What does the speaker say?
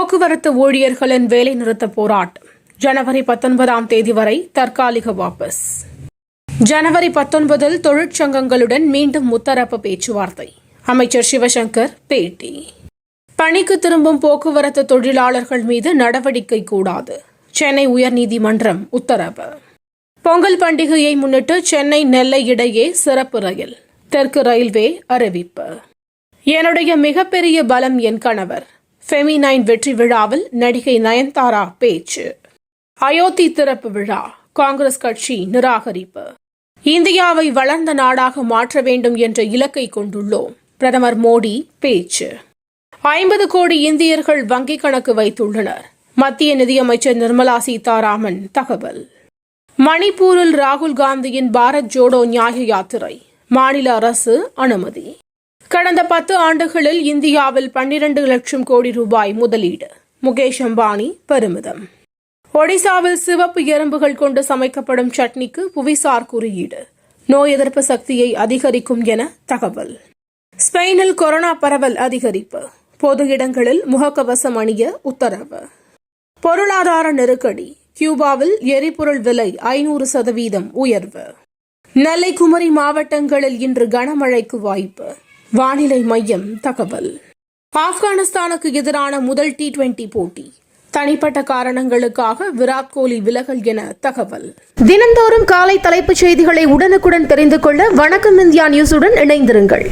போக்குவரத்து ஊழியர்களின் வேலைநிறுத்த போராட்டம் ஜனவரி 19 வரை தற்காலிக வாபஸ். ஜனவரி 19 தொழிற்சங்கங்களுடன் மீண்டும் முத்தரப்பு பேச்சுவார்த்தை. அமைச்சர் சிவசங்கர் பேட்டி. பணிக்கு திரும்பும் போக்குவரத்து தொழிலாளர்கள் மீது நடவடிக்கை கூடாது. சென்னை உயர்நீதிமன்றம் உத்தரவு. பொங்கல் பண்டிகையை முன்னிட்டு சென்னை நெல்லை இடையே சிறப்பு ரயில். தெற்கு ரயில்வே அறிவிப்பு. என்னுடைய மிகப்பெரிய பலம் என் கணவர். ஃபெமினைன் வெற்றி விழாவில் நடிகை நயன்தாரா பேச்சு. அயோத்தி திறப்பு விழா காங்கிரஸ் கட்சி நிராகரிப்பு. இந்தியாவை வளர்ந்த நாடாக மாற்ற வேண்டும் என்ற இலக்கை கொண்டுள்ளோம். பிரதமர் மோடி பேச்சு. 50 கோடி இந்தியர்கள் வங்கிக் கணக்கு வைத்துள்ளனர். மத்திய நிதியமைச்சர் நிர்மலா சீதாராமன் தகவல். மணிப்பூரில் ராகுல் காந்தியின் பாரத் ஜோடோ நியாய யாத்திரை. மாநில அரசு அனுமதி. கடந்த 10 ஆண்டுகளில் இந்தியாவில் 12 லட்சம் கோடி ரூபாய் முதலீடு. முகேஷ் அம்பானி பெருமிதம். ஒடிசாவில் சிவப்பு எறும்புகள் கொண்டு சமைக்கப்படும் சட்னிக்கு புவிசார் குறியீடு. நோய் எதிர்ப்பு சக்தியை அதிகரிக்கும் என தகவல். ஸ்பெயினில் கொரோனா பரவல் அதிகரிப்பு. பொது இடங்களில் முகக்கவசம் அணிய உத்தரவு. பொருளாதார நெருக்கடி. கியூபாவில் எரிபொருள் விலை 500% உயர்வு. நெல்லை குமரி மாவட்டங்களில் இன்று கனமழைக்கு வாய்ப்பு. வானிலை மையம் தகவல். ஆப்கானிஸ்தானுக்கு எதிரான முதல் T20 போட்டி. தனிப்பட்ட காரணங்களுக்காக விராட் கோலி விலகல் என தகவல். தினந்தோறும் காலை தலைப்புச் செய்திகளை உடனுக்குடன் தெரிந்து கொள்ள வணக்கம் இந்தியா நியூஸுடன் இணைந்திருங்கள்.